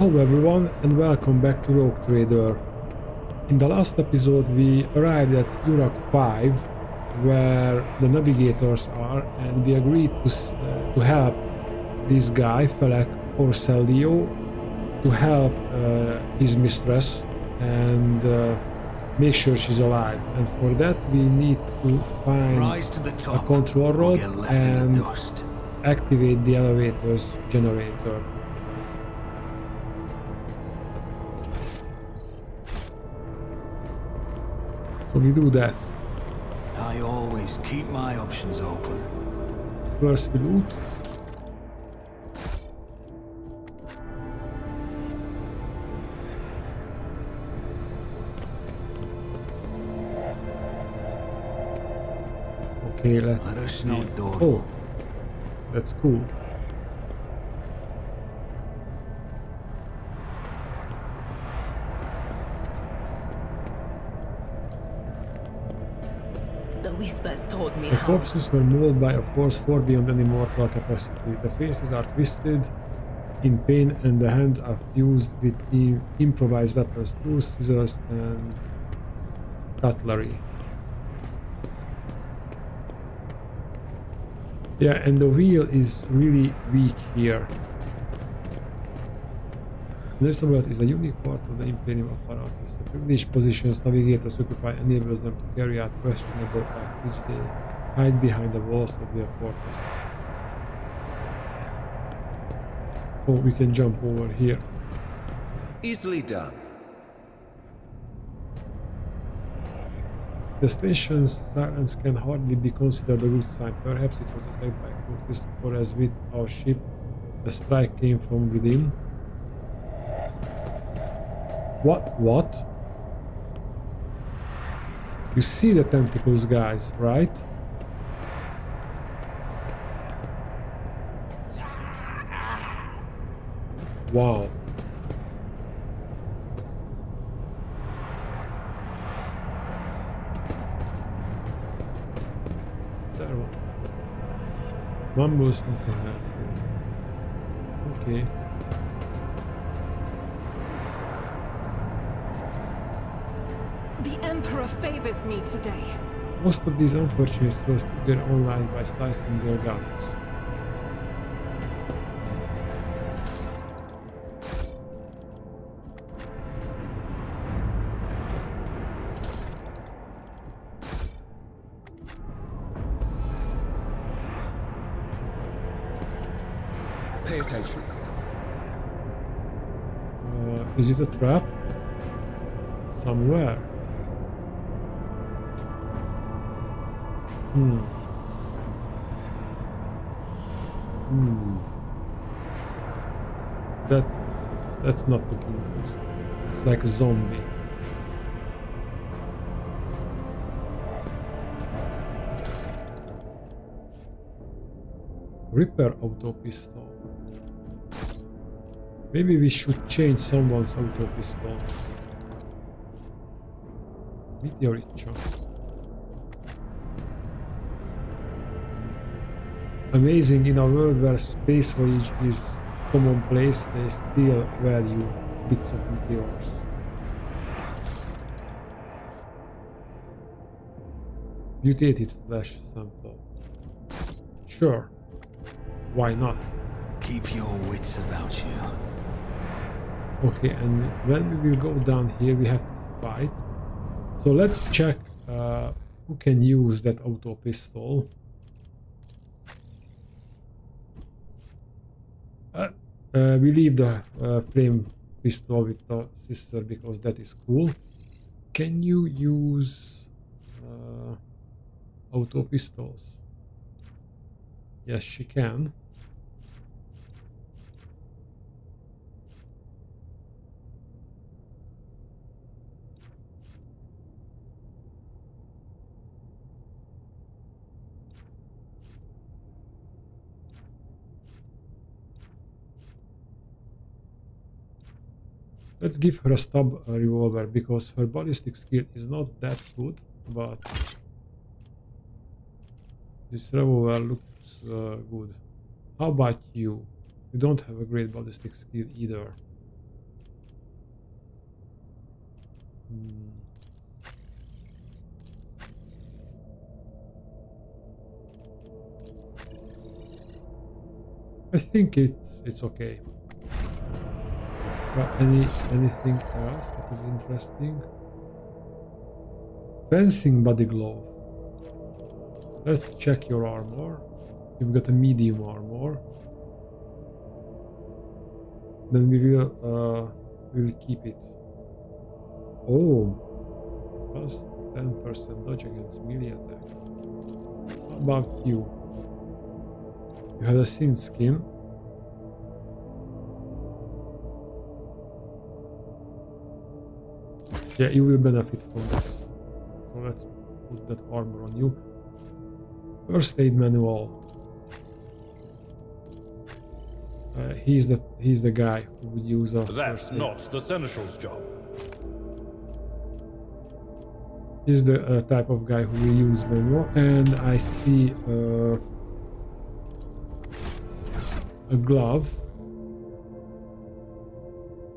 Hello everyone and welcome back to Rogue Trader. In the last episode we arrived at Uruk 5 where the Navigators are, and we agreed to help this guy, Felek Orselio, to help his mistress and make sure she's alive. And for that we need to find a control rod and activate the elevator's generator. So we do that. I always keep my options open. First we loot. Okay, let's see. Oh, that's cool. The corpses were mauled by a force far beyond any mortal capacity. The faces are twisted in pain and the hands are fused with improvised weapons, tools, scissors and cutlery. Yeah, and the wheel is really weak here. The instrument is a unique part of the Imperium apparatus. The privileged positions navigators occupy enables them to carry out questionable acts which they hide behind the walls of their fortress. Oh, we can jump over here. Easily done. The station's silence can hardly be considered a good sign. Perhaps it was attacked by cultists, or as with our ship, the strike came from within. What? You see the tentacles, guys, right? Wow. There one. Mumbles incoherent. Okay. The Emperor favors me today. Most of these unfortunate souls took their own lives by slicing their guns. Pay attention. Is it a trap? Somewhere. That's not looking good. It's like a zombie. Repair auto pistol. Maybe we should change someone's auto pistol. Meteorite chunk. Amazing, in a world where space voyage is commonplace, they still value bits of meteors. Mutated flesh sample. Sure. Why not? Keep your wits about you. Okay, and when we will go down here, we have to fight. So let's check who can use that auto pistol. We leave the flame pistol with the sister because that is cool. Can you use auto pistols? Yes, she can. Let's give her a stub revolver because her ballistic skill is not that good, but this revolver looks good. How about you? You don't have a great ballistic skill either. I think it's okay. But anything else that is interesting? Fencing body glove. Let's check your armor. You've got a medium armor. Then we'll keep it. Oh, plus 10% dodge against melee attack. How about you? You had a thin skin. Yeah, you will benefit from this. So let's put that armor on you. First aid manual. He's the guy who would use a That's first aid. not the seneschal's job. He's the type of guy who will use manual, and I see a glove.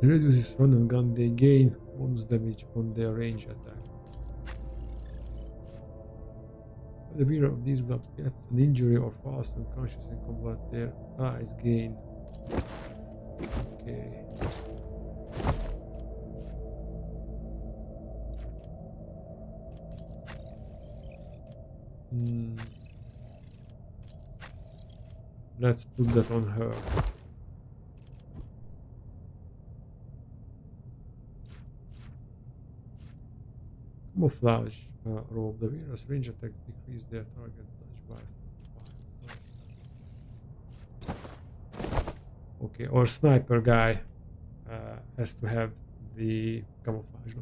It reduces run and gun. They gain bonus damage on their range attack. The wearer of these gloves gets an injury or falls unconscious in combat. Their eyes gain. Okay. Let's put that on her. Camouflage robe. The wearer's range attacks decrease their target's dodge by 5. Okay, or sniper guy has to have the camouflage.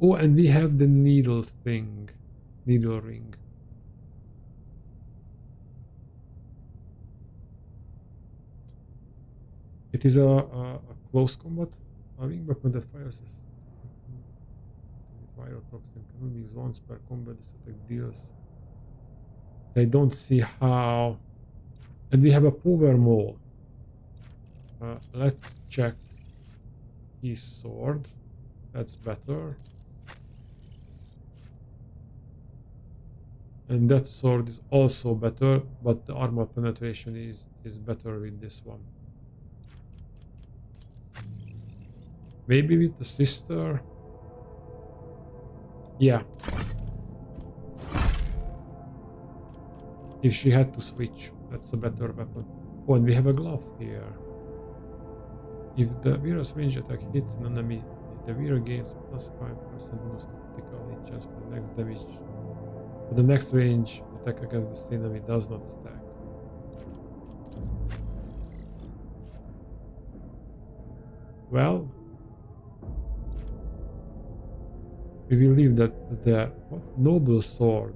Oh, and we have the needle thing, needle ring. It is a close combat ring weapon that fires pyrotoxin can only use once per combat. This attack deals. I don't see how. And we have a power mole. Let's check his sword. That's better. And that sword is also better, but the armor penetration is better with this one. Maybe with the sister. Yeah. If she had to switch, that's a better weapon. Oh, and we have a glove here. If the wearer's range attack hits an enemy, the wearer gains plus 5% bonus to critical hit chance for the next damage. But the next range attack against the same enemy does not stack. Well, we will leave that there. What? Noble sword.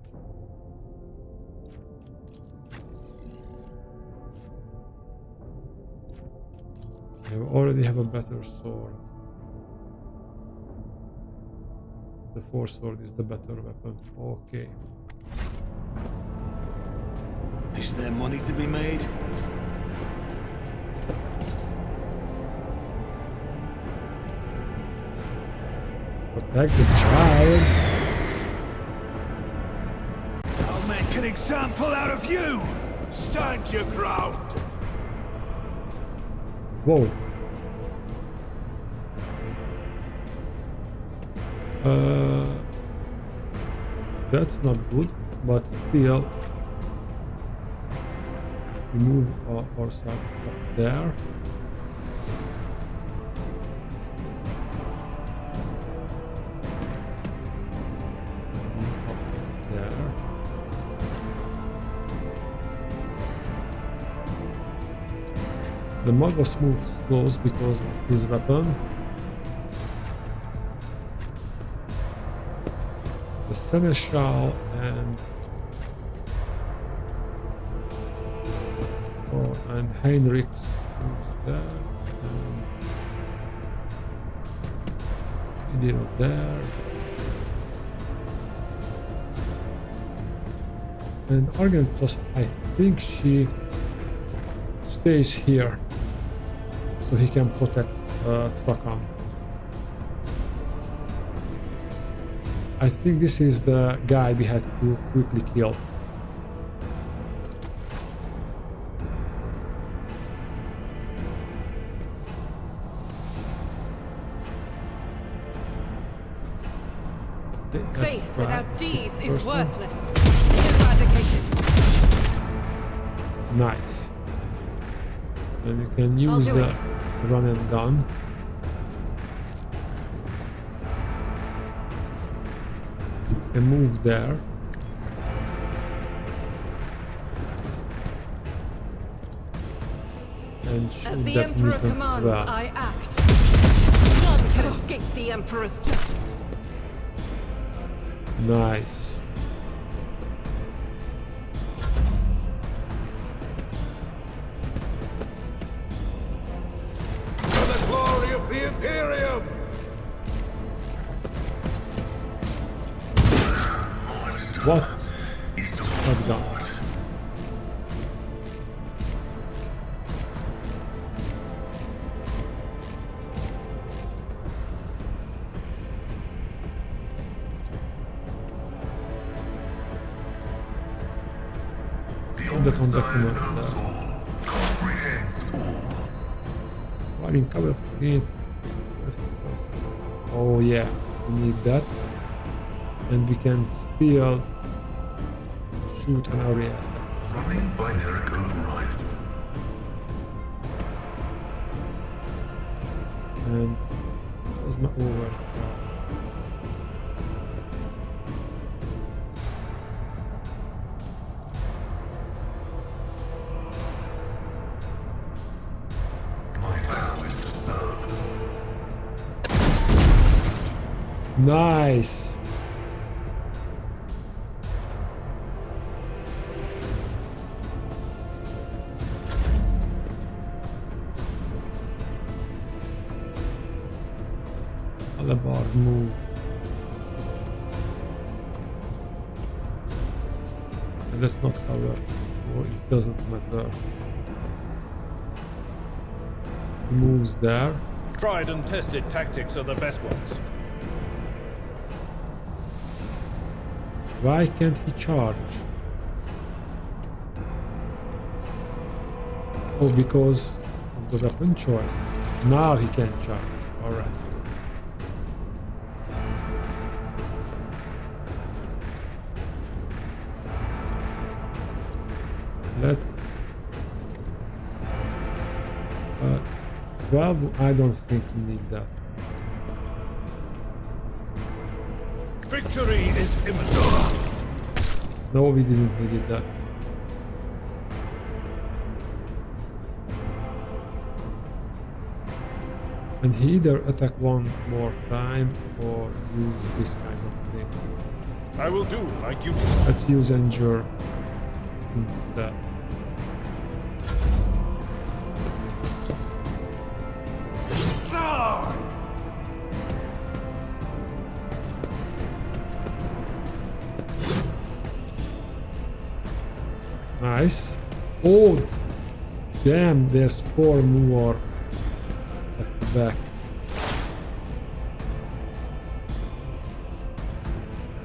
I already have a better sword. The force sword is the better weapon. Okay. Is there money to be made? Protect the child. I'll make an example out of you! Stand your ground! Whoa. That's not good, but still. We move our horse up there. The Magos moves close because of his weapon. The Seneschal and Heinrichs moves there. And Idino there. And Argentos, I think she stays here. So he can protect Trakan. I think this is the guy we had to quickly kill. Okay, Faith without deeds is person. worthless. Eradicate it. Nice. And you can I'll use do the it. run and gun. And move there. And As shoot the that Emperor mutant as commands, well. I act. None can escape the Emperor's justice. Nice. For the glory of the Imperium! What? I've done. That on the command while in cover against. Oh yeah, we need that. And we can still shoot an area attack. Running binary override. And plasma overcharge. My vow is to serve. Nice. Alabard move. And let's not cover, or it doesn't matter. He moves there. Tried and tested tactics are the best ones. Why can't he charge? Oh, because of the weapon choice. Now he can charge. Alright. Let's 12. I don't think we need that. Victory is imminent. No, we didn't need that. And he either attack one more time or use this kind of thing. I will do like you do. Let's use Endure instead. Nice. Oh, damn, there's 4 more at the back.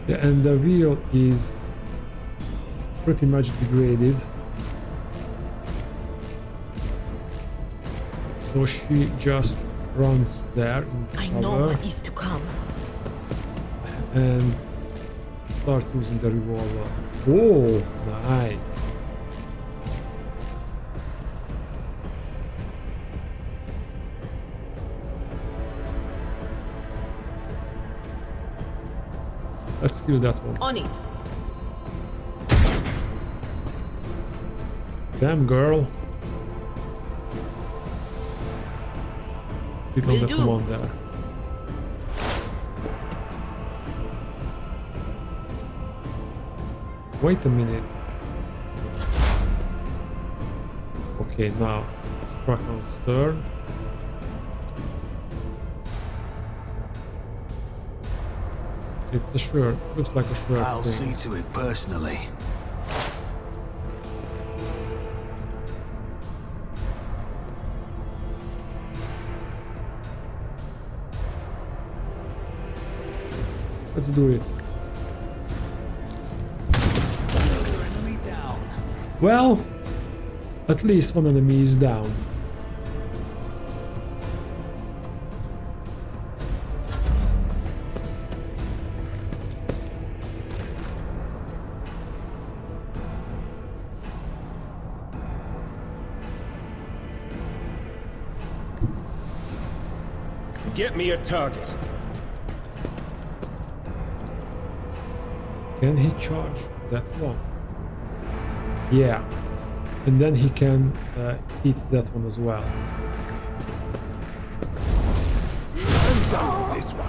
Yeah, and the wheel is pretty much degraded. So she just runs there in I know cover what is to come. and starts using the revolver. Oh, nice. Let's kill that one. On it. Damn girl. Hit on Will the do. command there. Wait a minute. Okay, now struck on stern. It's a sure. Looks like a sure I'll thing. see to it personally. Let's do it. Well, at least one enemy is down. Get me a target. Can he charge that one? Yeah. And then he can hit that one as well. I'm done with this one.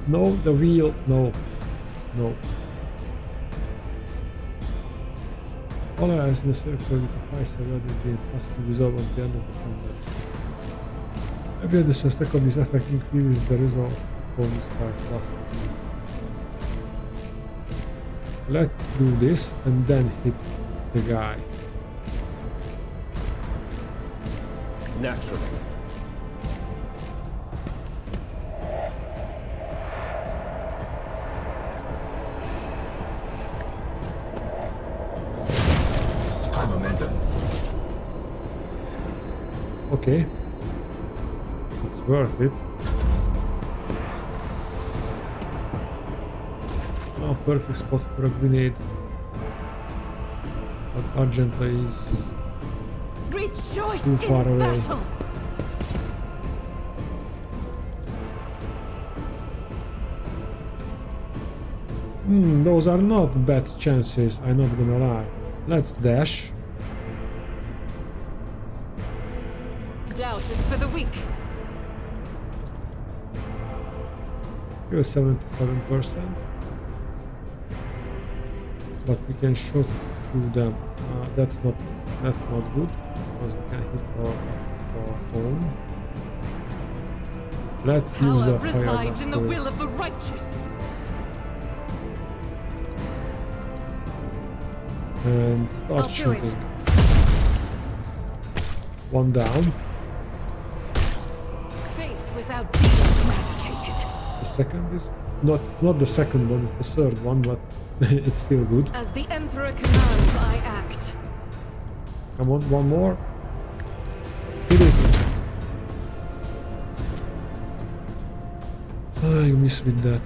No, the wheel, no. No. All allies in the circle with a 5 7 will be possible to resolve at the end of the combat. Every additional second this effect increases the result bonus by plus. Let's do this and then hit the guy. Naturally. Okay, it's worth it. Oh, perfect spot for a grenade. But Argenta is Rejoice too far in away. battle. Those are not bad chances, I'm not gonna lie. Let's dash. Doubt is for the weak. Still 77%. But we can shoot through them. That's not good because we can hit our home. Let's use Power a fire resides in the blaster will of the righteous. and start I'll do it. shooting. One down. Faith without being eradicated. The second is not the second one, it's the third one, but it's still good. As the Emperor commands, I act. Come on, one more. Hit it. Ah, you miss with that.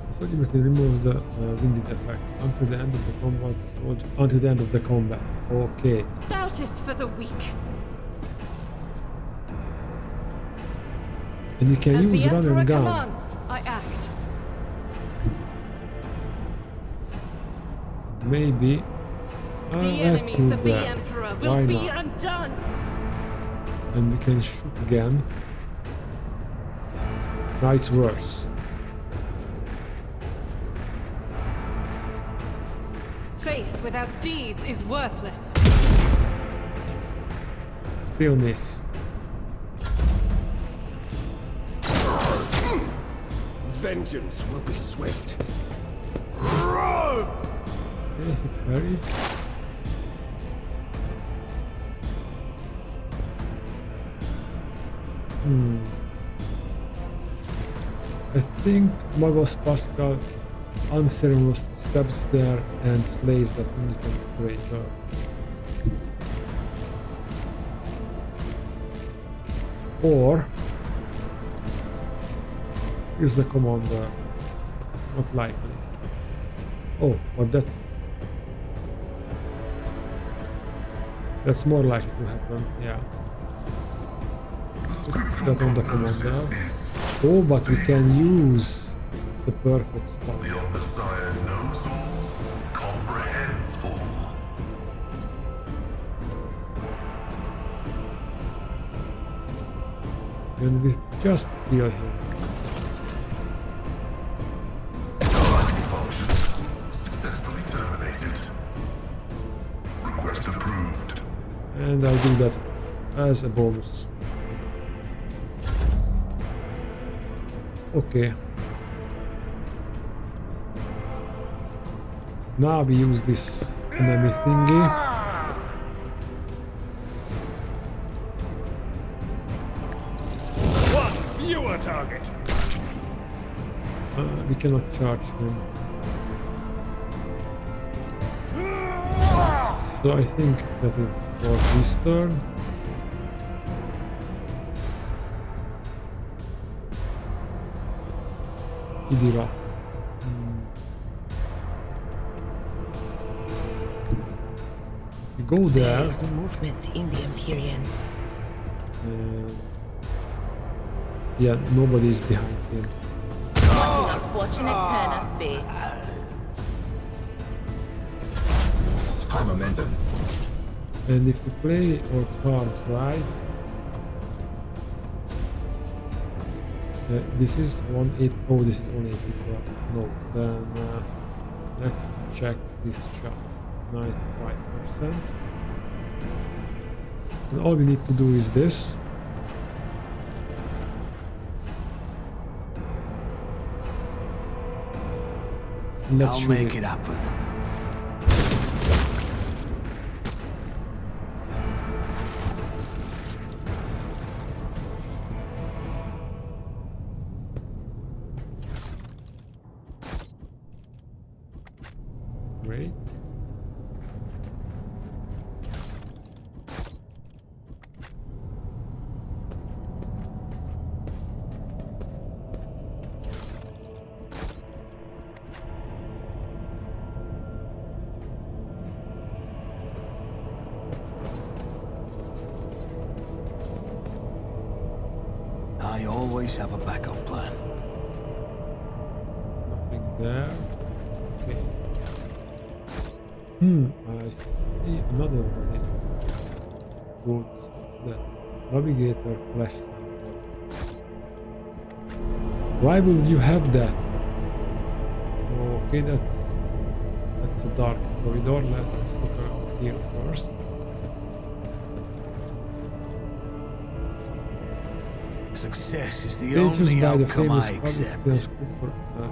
This ultimately removes the winded effect until the end of the combat. Until the end of the combat. Okay. Doubt is for the weak. And you can As use the run Emperor and gun. commands, I act. Maybe. The Let's enemies do of the that. Emperor will Why be not? undone. And we can shoot again. Now it's worse. Faith without deeds is worthless. Still miss. Vengeance will be swift. Okay, he parried. I think Magos Pascal unceremoniously steps there and slays that militant traitor. Or is the commander not likely? Oh, but that's more likely to happen, yeah. Put that on the commander. Oh, but we can use the perfect spot. The Messiah knows all, comprehends all. And we just kill him. Galactic function successfully terminated. Request approved. And I'll do that as a bonus. Okay. Now we use this enemy thingy. One fewer target. We cannot charge him. So I think that is for this turn. Idira. We go There there. is movement in the Empyrean. Yeah, nobody is behind him. What an unfortunate turn of fate. High momentum. And if we play our cards right, this is 180. Oh, this is 180 plus. No, then let's check this shot. 95%. And all we need to do is this. Let's shoot make it happen. Great. I always have a backup plan. Nothing there. Okay. I see another one. Good. What's that? Navigator flash sample. Why would you have that? Okay, that's a dark corridor. Let's look around here first. Success is the Stations only by the outcome famous I public accept. sales cooper and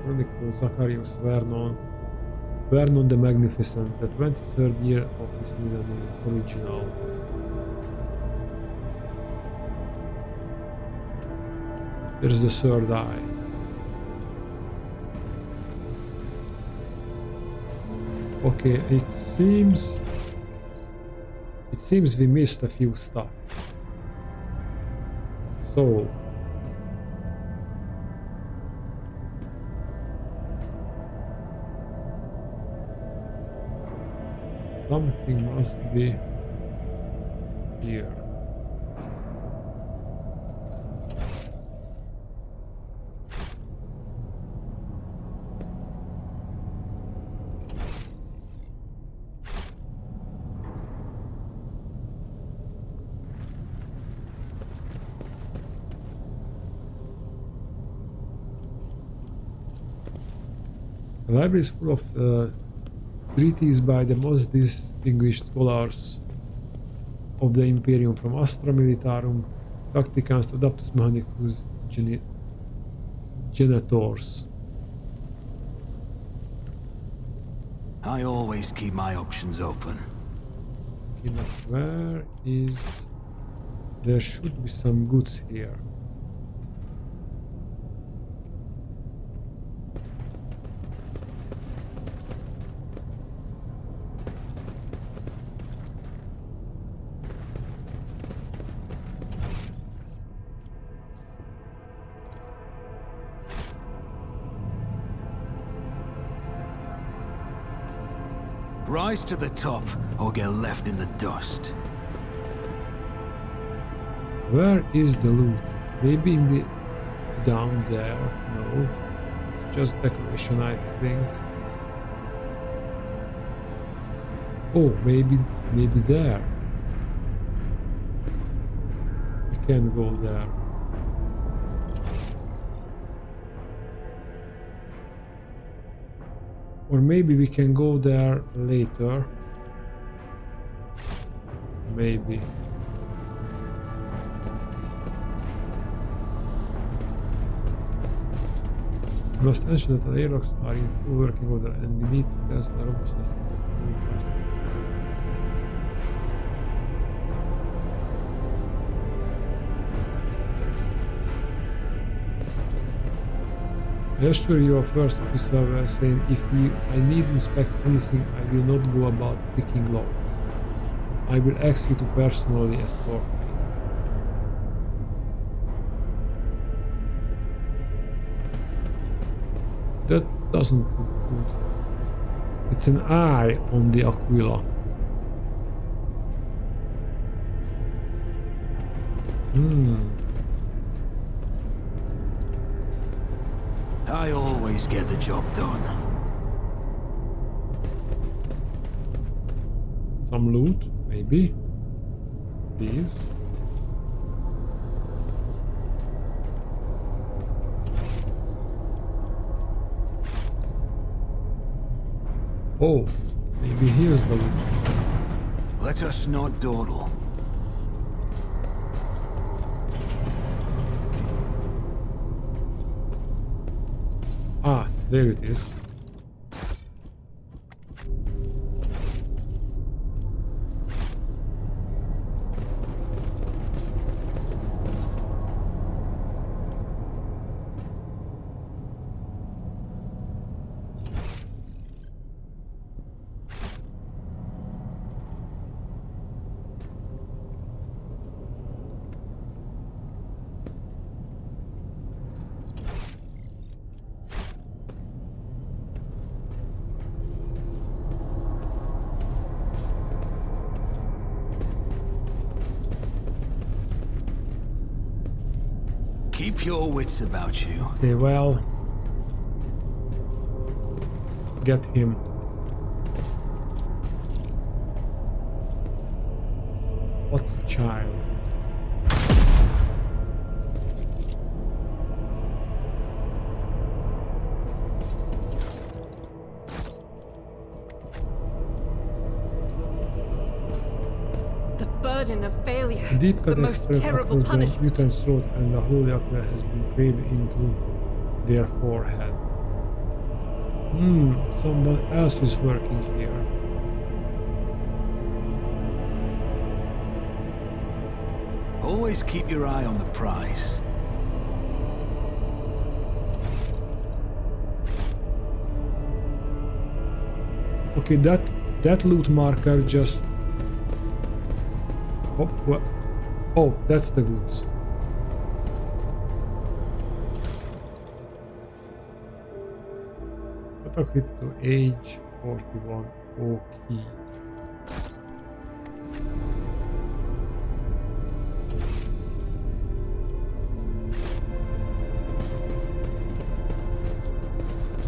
chronicle Zacharias Vernon the Magnificent, the 23rd year of this millennium original. There's the third eye. Okay, it seems we missed a few stuff. So something must be here. The library is full of treatises by the most distinguished scholars of the Imperium, from Astra Militarum Tacticans to Adaptus Mechanicus Genitors. I always keep my options open. Okay, but where is... There should be some goods here. Rise to the top or get left in the dust. Where is the loot? Maybe in the... down there? No. It's just decoration, I think. Oh, maybe there. We can go there. Or maybe we can go there later. Maybe. You must ensure that the airlocks are in full working order and we need to test the robustness of the fuel system. I assure you, our first officer saying I need inspect anything, I will not go about picking locks. I will ask you to personally escort me. That doesn't look good. It's an eye on the Aquila. I always get the job done. Some loot, maybe. Please. Oh, maybe here's the loot. Let us not dawdle. Ah, there it is. Keep your wits about you. Okay, well. Get him. What a child. The burden of failure A deep is cut the most express terrible across the punishment. mutant's throat and the holy aqua has been craved into their forehead. Someone else is working here. Always keep your eye on the prize. Okay, that loot marker just... Oh, what? Oh, that's the goods. Auto crypto age 41 OK.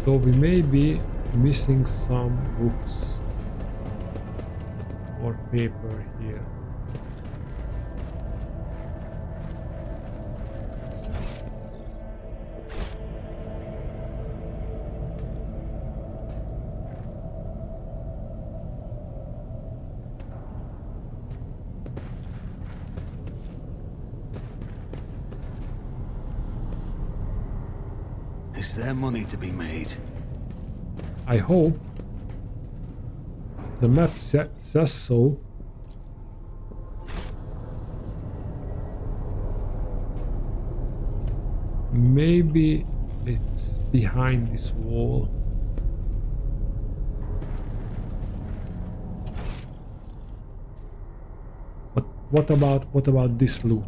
So we may be missing some books or paper here. Is there money to be made? I hope. The map says so. Maybe it's behind this wall. But what about this loot?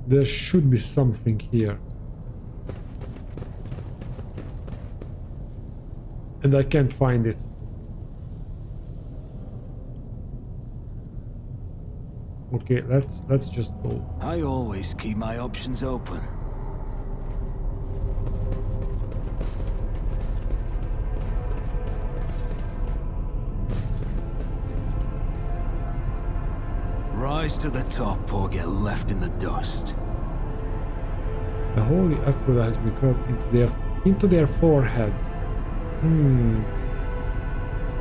There should be something here. And I can't find it. Okay, let's just go. I always keep my options open. Rise to the top or get left in the dust. The holy aquila has been carved into their forehead.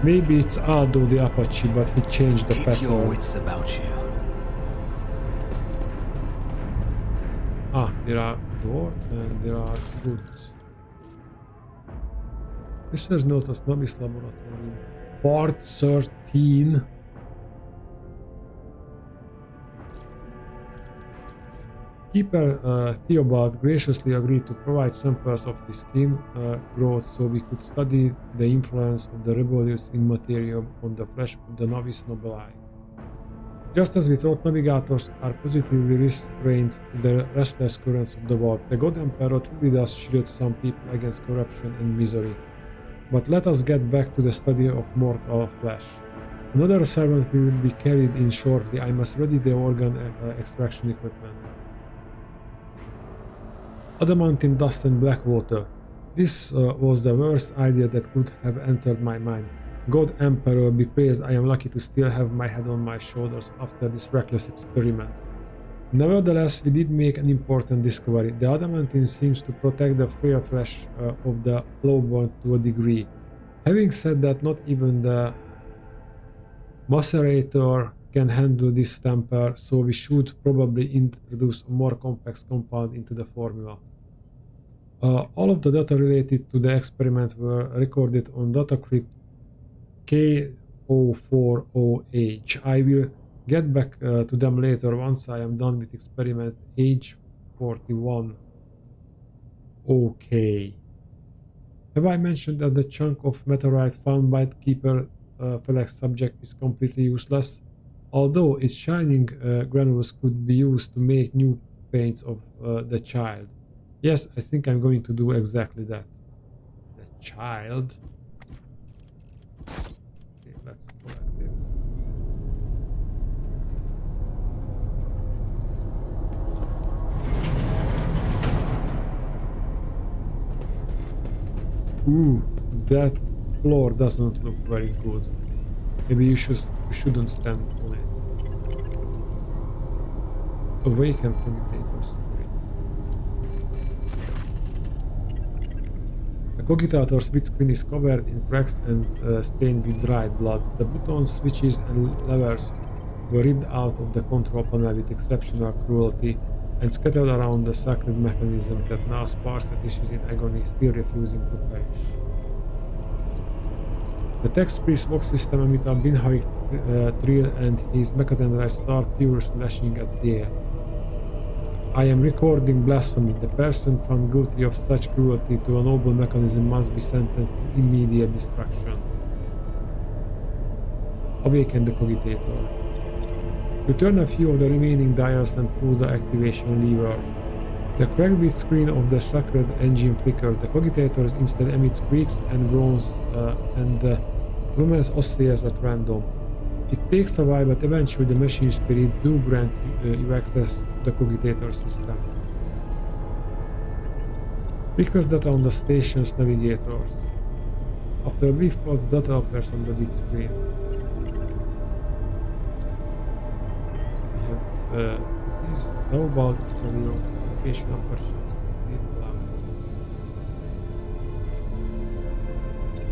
Maybe it's Aldo the Apache, but he changed the Keep your pattern. wits about you. There are doors and there are goods. Research notice Novice Laboratory. Part 13. Keeper Theobald graciously agreed to provide samples of his skin growth so we could study the influence of the rebellious immaterium on the flesh of the novice nobelite. Just as we thought navigators are positively restrained to the restless currents of the world, the God Emperor truly does shield some people against corruption and misery. But let us get back to the study of mortal flesh. Another servant will be carried in shortly. I must ready the organ extraction equipment. Adamantine dust and black water. This was the worst idea that could have entered my mind. God Emperor be praised, I am lucky to still have my head on my shoulders after this reckless experiment. Nevertheless, we did make an important discovery. The adamantine seems to protect the frail flesh of the lowborn to a degree. Having said that, not even the macerator can handle this temper, so we should probably introduce a more complex compound into the formula. All of the data related to the experiment were recorded on data crypt K040H. I will get back to them later once I am done with experiment H41. Okay. Have I mentioned that the chunk of meteorite found by the Keeper Felix subject is completely useless? Although its shining granules could be used to make new paints of the child. Yes, I think I'm going to do exactly that. The child. Okay, let's collect it. Ooh, that floor doesn't look very good. Maybe you shouldn't stand on it. Awaken commentator spirit. The cogitator's windscreen is covered in cracks and stained with dried blood. The buttons, switches and levers were ripped out of the control panel with exceptional cruelty and scattered around the sacred mechanism that now spars the tissues in agony, still refusing to perish. The text-priest vox system emit a binary trill and his mechadendrites start furiously lashing at the air. I am recording blasphemy. The person found guilty of such cruelty to a noble mechanism must be sentenced to immediate destruction. Awaken the cogitator. Return a few of the remaining dials and pull the activation lever. The cracked bit screen of the sacred engine flickers. The cogitator instead emits squeaks and groans and the lumens oscillate at random. It takes a while, but eventually the machine spirit do grant you access to the cogitator system. Request data on the station's navigators. After a brief pause, the data appears on the bit screen. We have this is no about location and purchase.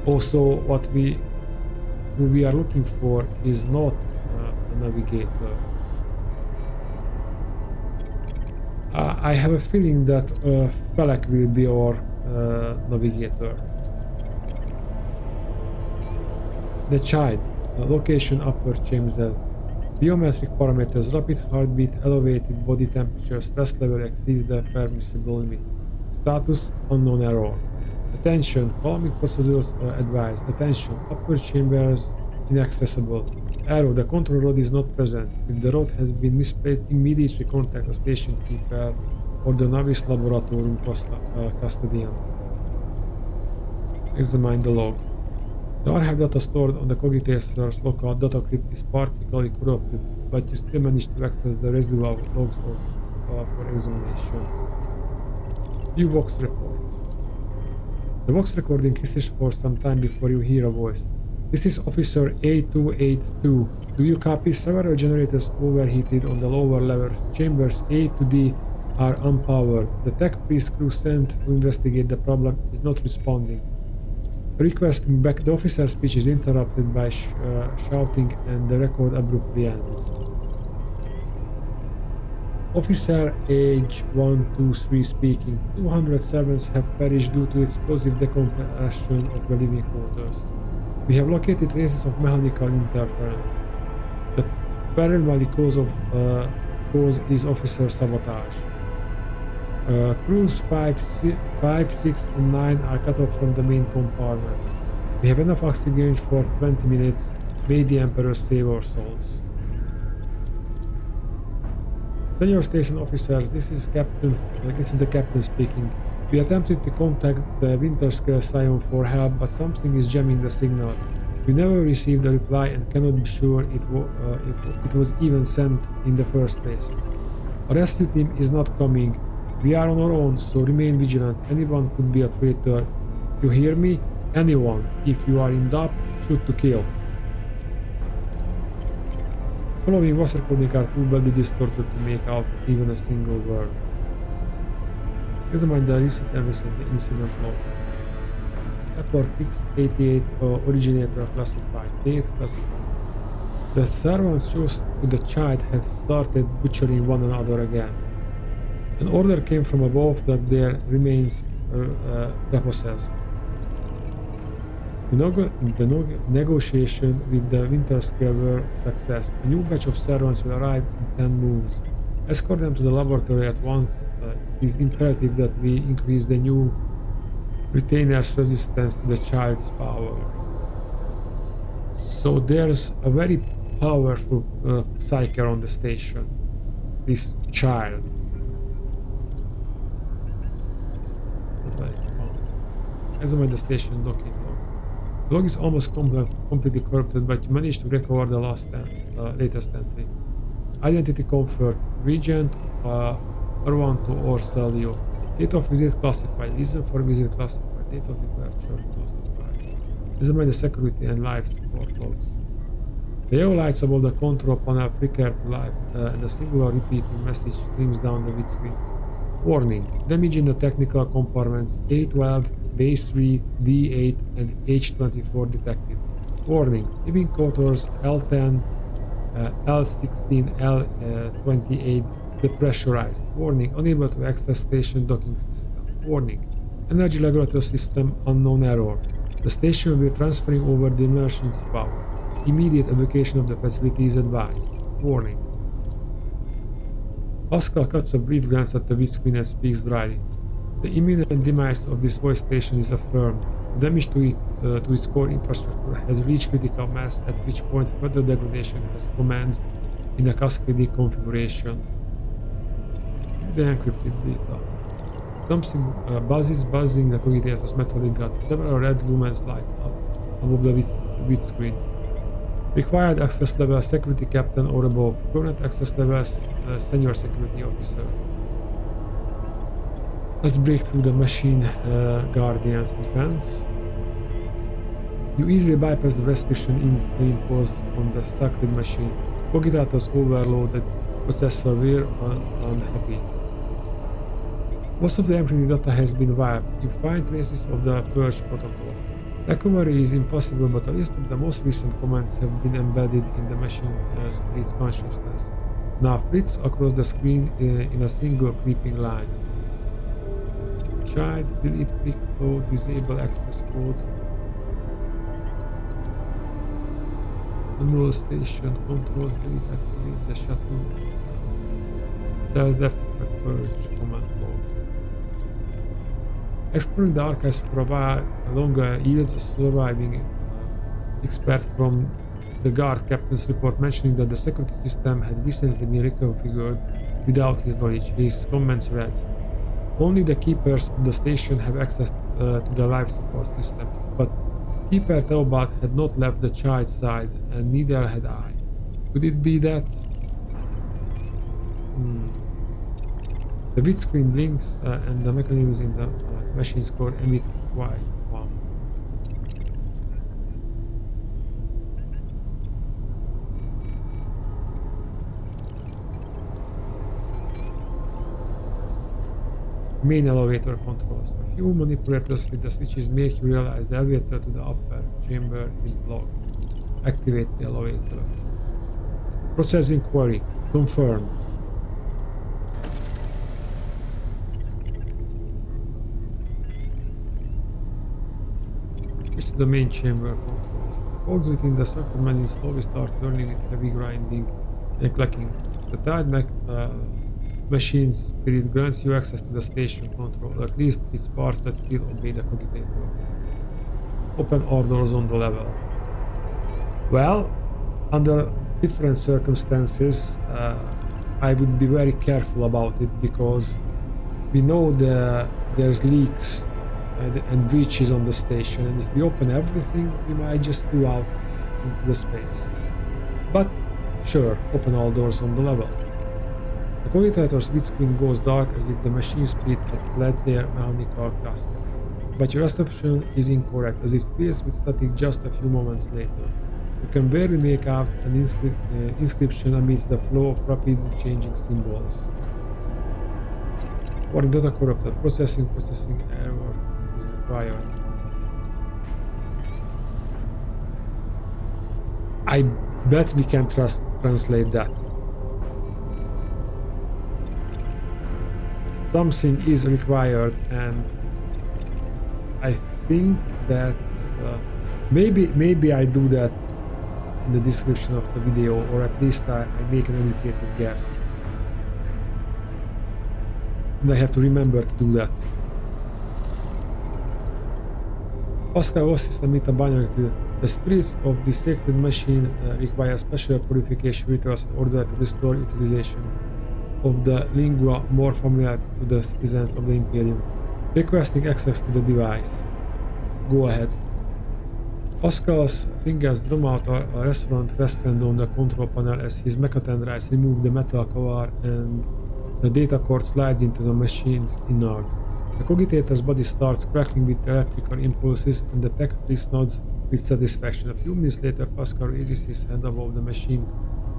Also, what we are looking for is not a navigator. I have a feeling that Felek will be our navigator. The child, location upper chamber, biometric parameters, rapid heartbeat, elevated body temperature, stress level exceeds the permissible limit. Status, unknown error. Attention, calming procedures advised. Attention, upper chambers inaccessible. Error, the control rod is not present. If the rod has been misplaced, immediately contact the station keeper or the Navis Laboratorium custodian. Examine the log. The archive data stored on the cogitator's local data crypt is particularly corrupted, but you still manage to access the residual logs for examination. View Vox report. The Vox recording hisses for some time before you hear a voice. This is Officer A282. Do you copy? Several generators overheated on the lower levels. Chambers A to D are unpowered. The tech priest crew sent to investigate the problem is not responding. Requesting back. The officer's speech is interrupted by shouting and the record abruptly ends. Officer H123 speaking. 200 servants have perished due to explosive decompression of the living quarters. We have located traces of mechanical interference. The primary cause is officer sabotage. Crews 5, 6 and 9 are cut off from the main compartment. We have enough oxygen for 20 minutes. May the Emperor save our souls. Senior station officers, this is the captain speaking. We attempted to contact the Winterscale Scion for help, but something is jamming the signal. We never received a reply and cannot be sure it was even sent in the first place. A rescue team is not coming. We are on our own, so remain vigilant. Anyone could be a traitor. You hear me? Anyone. If you are in doubt, shoot to kill. Following Wasser coding are too badly distorted to make out even a single word. Examine the recent events of the incident log. Report X88 originator classified. Date classified. The servants chose to the child have started butchering one another again. An order came from above that their remains repossessed. The negotiation with the Winterscale were a success. A new batch of servants will arrive in 10 moons. Escort them to the laboratory at once. It is imperative that we increase the new retainer's resistance to the child's power. So there's a very powerful psyker on the station. This child. Examine the station docking log. The log is almost completely corrupted, but you managed to recover the latest entry. Identity confirmed. Regent R1 to Orselio. Date of visit classified. Reason for visit classified. Date of departure classified. Examine the security and life support logs. The yellow lights above the control panel flicker to life, and a singular repeating message streams down the vidscreen. Warning. Damage in the technical compartments A12, Base 3, D8 and H24 detected. Warning. Living quarters L10, L16, L28 depressurized. Warning. Unable to access station docking system. Warning. Energy regulator system unknown error. The station will be transferring over the emergency power. Immediate evacuation of the facility is advised. Warning. Pascal cuts a brief glance at the vidscreen and speaks dryly. The imminent demise of this voice station is affirmed. Damage to its core infrastructure has reached critical mass, at which point further degradation has commenced in a cascading configuration. The encrypted data. Something buzzing the communicator's metallic gut. Several red lumens light up above the vidscreen. Required access level security captain or above. Current access level senior security officer. Let's break through the machine guardian's defense. You easily bypass the restriction imposed on the sacred machine. Cogitator's overloaded processor were unhappy. Most of the encrypted data has been wiped. You find traces of the purge protocol. Recovery is impossible, but a list of the most recent commands have been embedded in the machine's consciousness. Now flicks across the screen in a single creeping line. Child, delete, pick, load, disable access code. Enroll station, controls, delete, activate the shuttle. Self-def purge command log. Exploring the archives for a while longer yields a surviving expert from the guard captain's report mentioning that the security system had recently been reconfigured without his knowledge. His comments read, "Only the keepers of the station have access to the life support systems, but Keeper Theobald had not left the child's side, and neither had I. Could it be that?" The vidscreen blinks and the mechanisms in the machine's core emit white one. Main elevator controls. A few manipulators with the switches make you realize the elevator to the upper chamber is blocked. Activate the elevator. Processing query. Confirm. the main chamber controls. The cogs within the circuit menu slowly start turning with heavy grinding and clacking. The tied machine spirit grants you access to the station control, or at least its parts that still obey the cogitator. Open all doors on the level. Well, under different circumstances, I would be very careful about it because we know there's leaks and breaches on the station, and if we open everything, we might just flew out into the space. But sure, open all doors on the level. The cogitator's vidscreen goes dark as if the machine spirit had fled their mechanical casket. But your assumption is incorrect, as it fills with static just a few moments later. You can barely make out an inscription amidst the flow of rapidly changing symbols. Warning data corrupted. Processing error is required. I bet we can translate that. Something is required, and I think that maybe I do that in the description of the video, or at least I make an educated guess. And I have to remember to do that. Pascal system mit a binary. The spirits of the sacred machine require special purification rituals in order to restore utilization of the lingua more familiar to the citizens of the Imperium. Requesting access to the device. Go ahead. Pascal's fingers drum out a restaurant restaurant on the control panel as his mechatendrives remove the metal cover and the data cord slides into the machine's innards. The cogitator's body starts crackling with electrical impulses, and the tech priest nods with satisfaction. A few minutes later, Pascal raises his hand above the machine,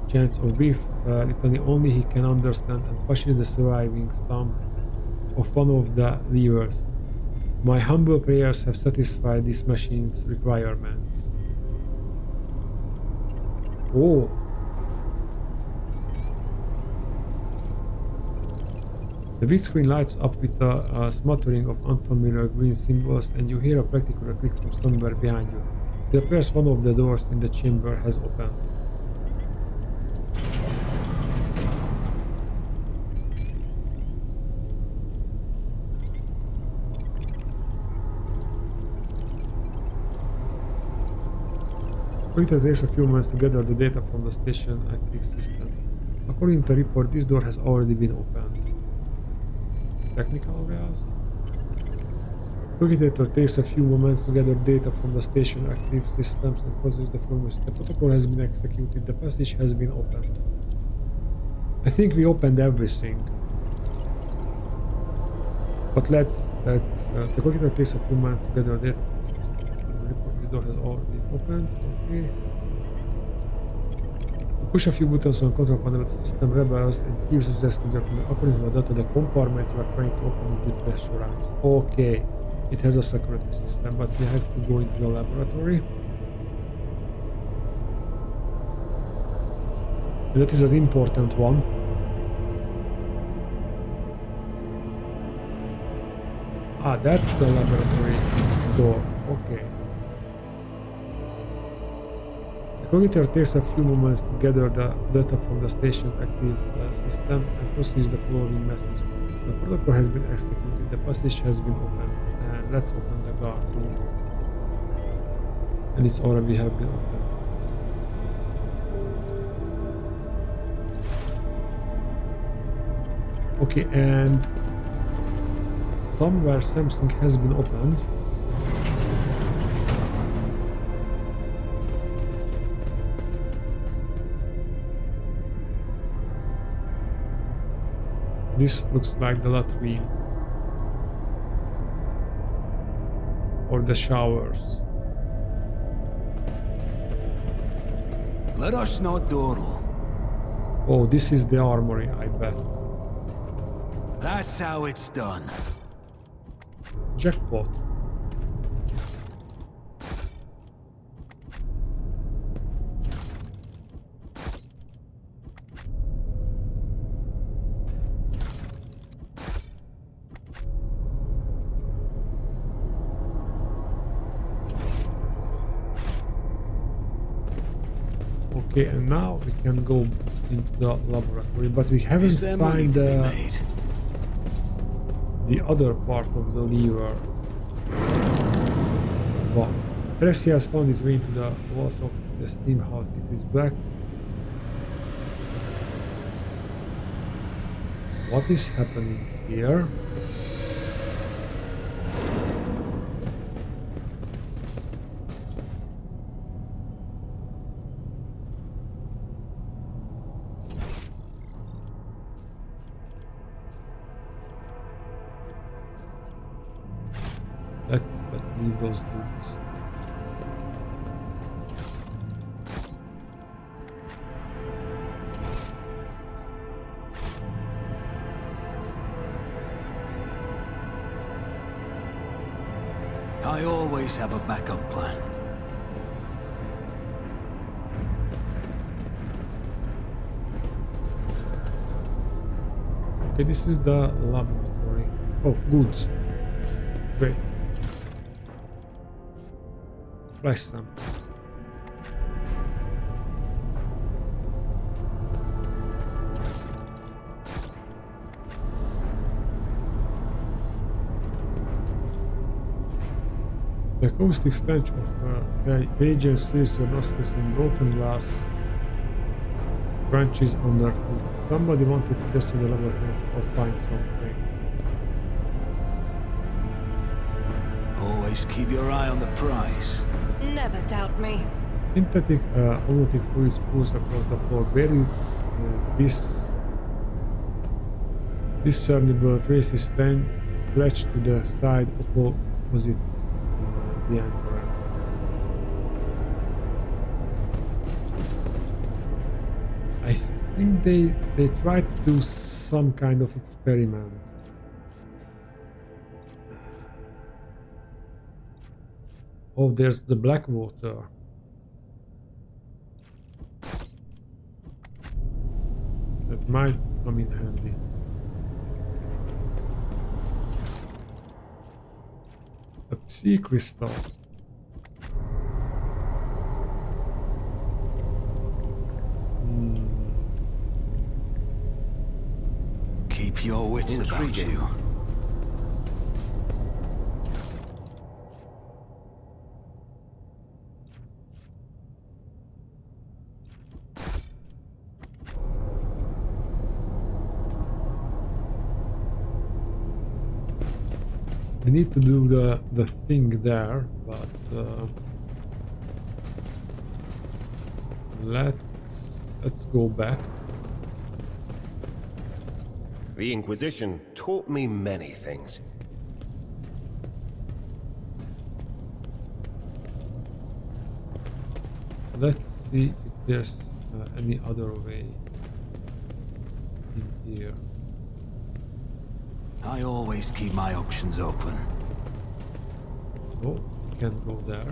chants of brief litany only he can understand, and pushes the surviving stump of one of the levers. My humble prayers have satisfied this machine's requirements. Oh! The vidscreen lights up with a smattering of unfamiliar green symbols, and you hear a practical click from somewhere behind you. It appears one of the doors in the chamber has opened. It takes a few moments to gather the data from the station active system. According to the report, this door has already been opened. Technical areas. Navigator takes a few moments to gather data from the station active systems and process the formulas. The protocol has been executed. The passage has been opened. I think we opened everything. But let's the navigator takes a few moments to gather data from the station. The report, this door has already been opened. Okay. Push a few buttons on control panel, the system rebels and keeps suggesting document. According to the data, the compartment you are trying to open is depressurized. Okay, it has a security system, but we have to go into the laboratory. And that is an important one. Ah, that's the laboratory store. Okay. The navigator takes a few moments to gather the data from the station's active system and proceeds the following message. The protocol has been executed, the passage has been opened, and let's open the guard room. And it's already have been opened. Okay, and somewhere something has been opened. This looks like the latrine or the showers. Let us not dawdle. Oh, this is the armory, I bet. That's how it's done. Jackpot. Okay, and now we can go into the laboratory, but we haven't Is there money found to be made? the other part of the lever. Well, Percy has found his way into the walls of the steam house. It is black. What is happening here? Let's leave those dudes. I always have a backup plan. Okay, this is the laboratory. Oh, goods. Great. Flash some. The acoustic stench of agents seals your nostrils and broken glass branches underfoot. Somebody wanted to destroy the laboratory or find something. Always keep your eye on the prize. Never doubt me. Synthetic aromatic fluid pools across the floor, bearing discernible traces stretched to the side opposite the entrance. I think they tried to do some kind of experiment. Oh, there's the black water. That might come in handy. A sea crystal. Keep your wits about you. We need to do the thing there, but let's go back. The Inquisition taught me many things. Let's see if there's any other way in here. I always keep my options open. Oh, we can go there.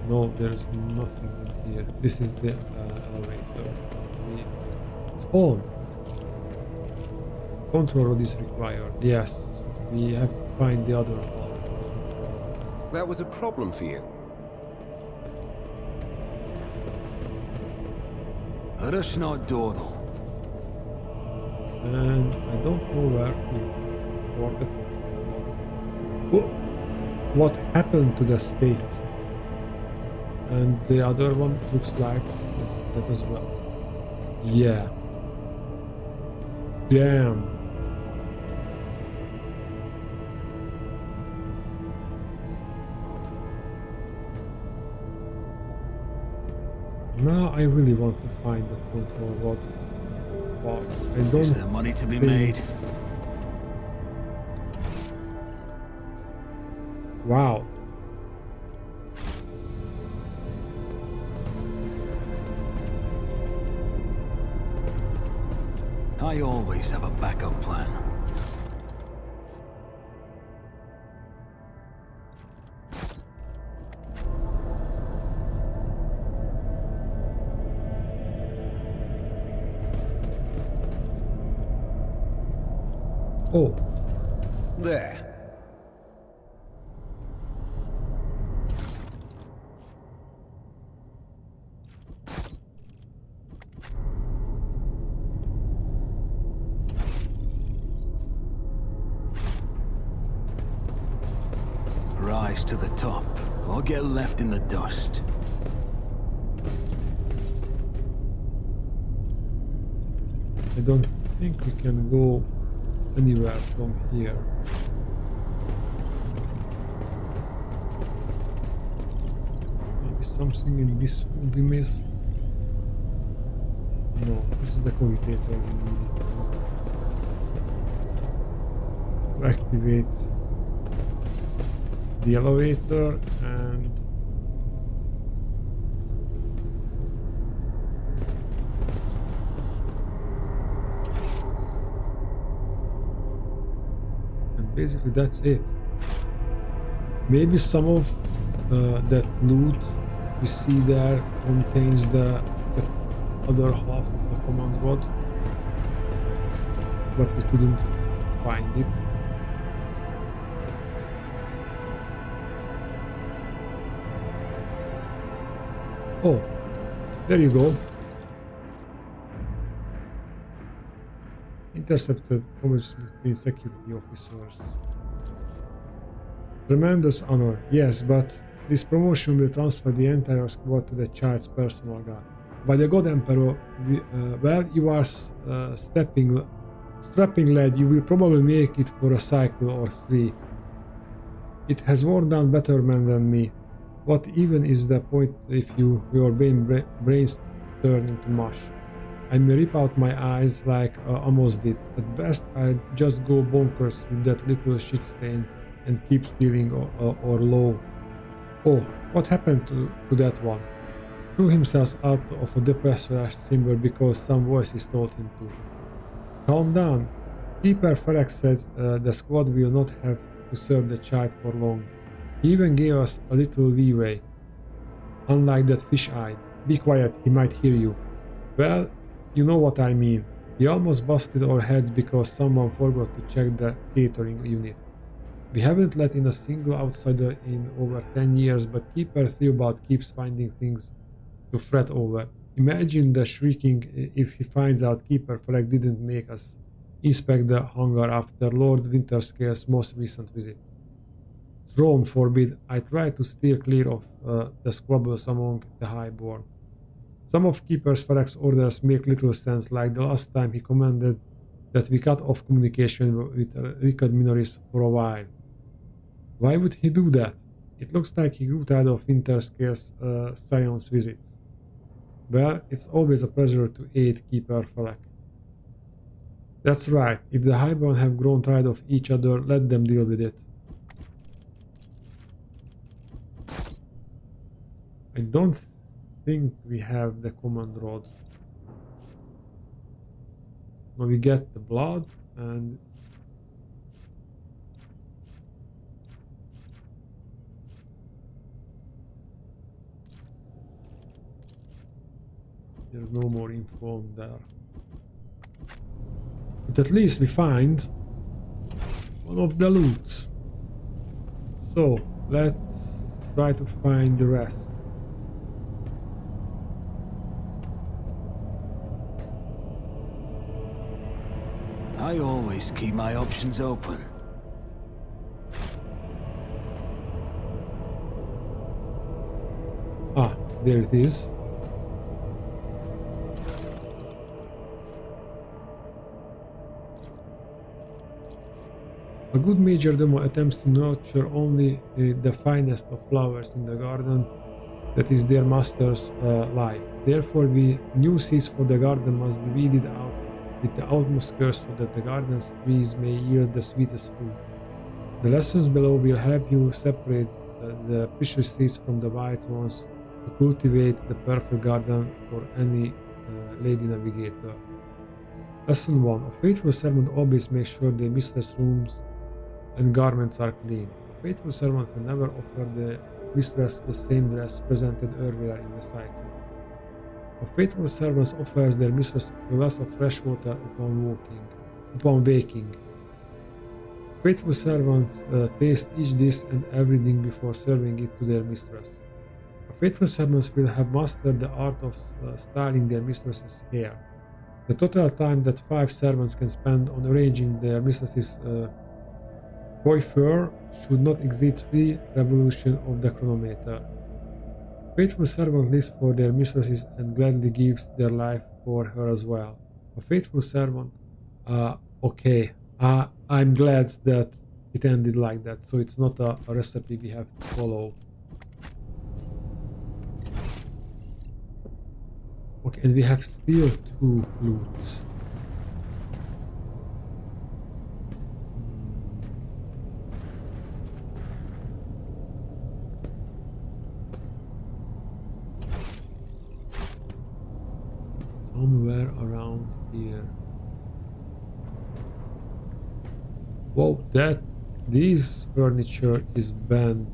No, there's nothing in here. This is the elevator. It's on. Control rod is required. Yes, we have to find the other one. That was a problem for you. Rush not dawdle. And I don't know where to for the control. What happened to the stage? And the other one looks like that as well. Yeah. Damn. Now I really want to find that control rod. But I don't Is there money to be think- made? Wow. I always have a backup plan. Oh, There. rise to the top, or get left in the dust. I don't think we can go anywhere from here. Maybe something in this room we missed? No, this is the commutator we needed to activate the elevator and basically that's it. Maybe some of that loot we see there contains the other half of the command rod, but we couldn't find it. Oh, there you go. Intercepted conversations between security officers. Tremendous honor, yes, but this promotion will transfer the entire squad to the child's personal guard. By the God Emperor, well, you are strapping lad, you will probably make it for a cycle or three. It has worn down better men than me. What even is the point if your brains turn into mush? I may rip out my eyes like Amos did. At best, I'd just go bonkers with that little shit stain and keep stealing or low. Oh, what happened to that one? Threw himself out of a depressurized chamber because some voices told him to. Calm down. Keeper Ferrex said the squad will not have to serve the child for long. He even gave us a little leeway. Unlike that fish-eyed. Be quiet, he might hear you. Well, you know what I mean. We almost busted our heads because someone forgot to check the catering unit. We haven't let in a single outsider in over 10 years, but Keeper Theobald keeps finding things to fret over. Imagine the shrieking if he finds out Keeper Ferrex didn't make us inspect the hangar after Lord Winterscale's most recent visit. Throne forbid, I try to steer clear of the squabbles among the highborn. Some of Keeper Ferrex's orders make little sense, like the last time he commanded that we cut off communication with Rickard Minoris for a while. Why would he do that? It looks like he grew tired of Winterscale's science visits. Well, it's always a pleasure to aid Keeper Ferrex. That's right, if the highborn have grown tired of each other, let them deal with it. I don't think we have the command rod. Now we get the blood and there's no more info on there. But at least we find one of the loots. So let's try to find the rest. I always keep my options open. Ah, there it is. A good majordomo attempts to nurture only the finest of flowers in the garden that is their master's life. Therefore, new seeds for the garden must be weeded out with the utmost care so that the garden's trees may yield the sweetest fruit. The lessons below will help you separate the precious seeds from the white ones to cultivate the perfect garden for any lady navigator. Lesson 1. A faithful servant always makes sure their mistress' rooms and garments are clean. A faithful servant will never offer the mistress the same dress presented earlier in the cycle. A faithful servant offers their mistress a glass of fresh water upon waking. Faithful servants taste each dish and everything before serving it to their mistress. A faithful servant will have mastered the art of styling their mistress's hair. The total time that 5 servants can spend on arranging their mistress's coiffure should not exceed 3 revolutions of the chronometer. Faithful servant lives for their mistresses and gladly gives their life for her as well. A faithful servant. Okay. I'm glad that it ended like that, so it's not a recipe we have to follow. Okay, and we have still 2 loots. Somewhere around here. Whoa, this furniture is bent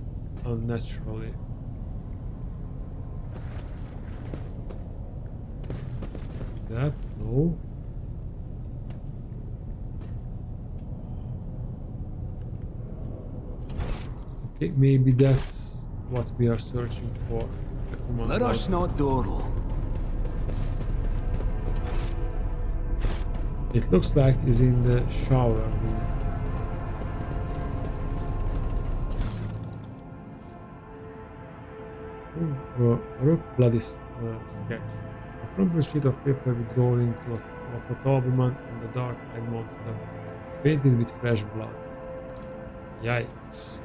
unnaturally. That, no. Okay, maybe that's what we are searching for. Let us not dawdle. It looks like it's in the shower room. A rook bloody sketch. A crumpled sheet of paper with drawing of a tall woman and a dark-eyed monster, painted with fresh blood. Yikes.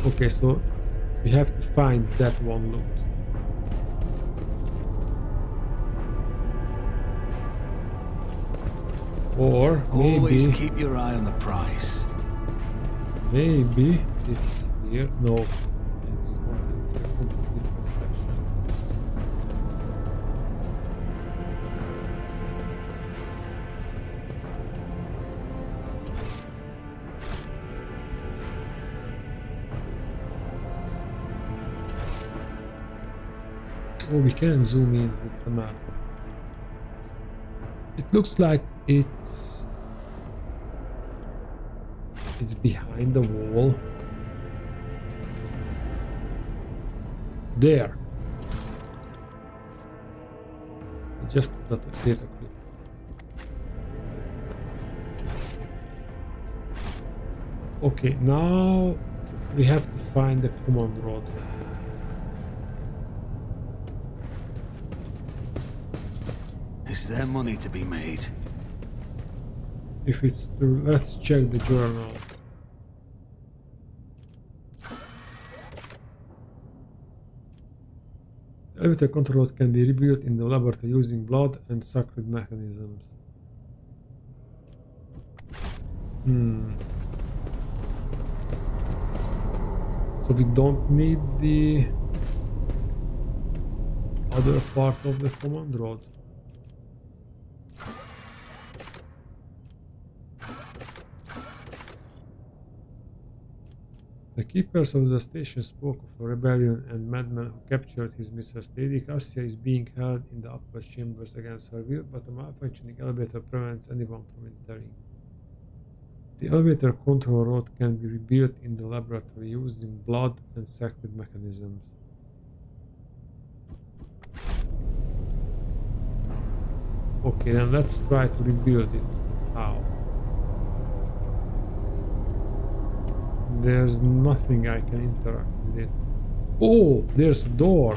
Okay, so we have to find that one loot. Or Always maybe keep your eye on the prize. maybe it's here. No, it's in a completely different section. Oh, we can zoom in with the map. It looks like it's behind the wall. There. Just that data clip. Okay, now we have to find the command rod. Is there money to be made? If it's true, let's check the journal. The elevator control rod can be rebuilt in the laboratory using blood and sacred mechanisms. So we don't need the other part of the command rod. The keepers of the station spoke of a rebellion and madman who captured his mistress. Lady Cassia is being held in the upper chambers against her will, but a malfunctioning elevator prevents anyone from entering. The elevator control rod can be rebuilt in the laboratory using blood and sacred mechanisms. Okay, then let's try to rebuild it. How? There's nothing I can interact with it. Oh, there's a door.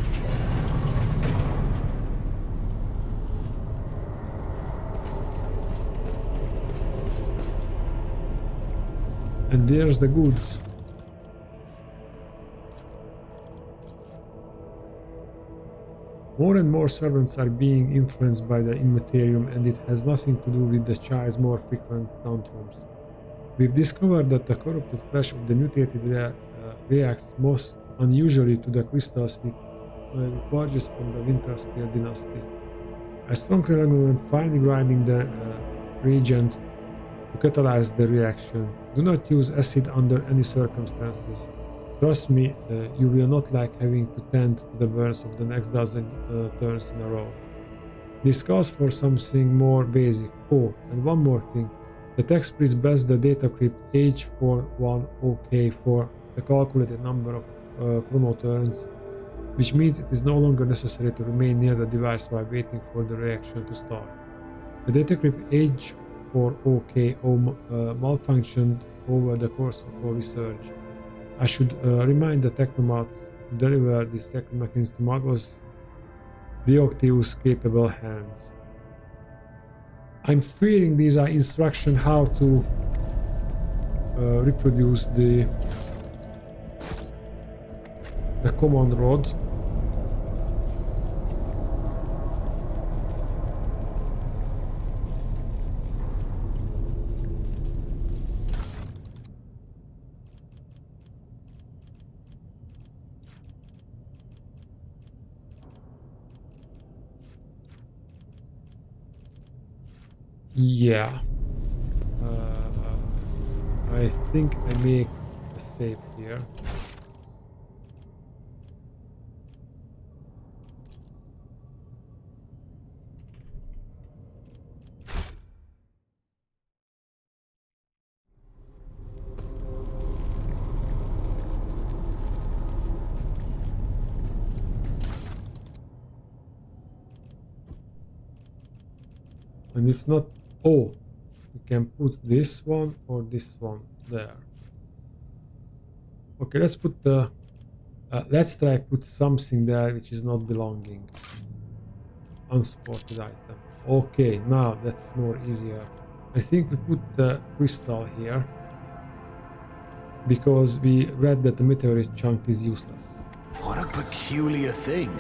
And there's the goods. More and more servants are being influenced by the immaterium, and it has nothing to do with the child's more frequent tantrums. We've discovered that the corrupted flesh of the mutated reacts most unusually to the crystals we purchased from the Winter Steel dynasty. I strongly recommend finally grinding the reagent to catalyze the reaction. Do not use acid under any circumstances. Trust me, you will not like having to tend to the burns of the next dozen turns in a row. This calls for something more basic. Oh, and one more thing. The text please best the data crypt H410K for the calculated number of chrono turns which means it is no longer necessary to remain near the device while waiting for the reaction to start. The data crypt H4OKO malfunctioned over the course of our research. I should remind the technomats to deliver this sacred mechanism to Magos Deocteus' capable hands. I'm fearing these are instructions how to reproduce the command rod. Yeah. I think I make a save here. And it's not, oh, you can put this one or this one there. Okay, let's put the, let's try put something there which is not belonging. Unsupported item. Okay, now that's more easier. I think we put the crystal here because we read that the meteorite chunk is useless. What a peculiar thing.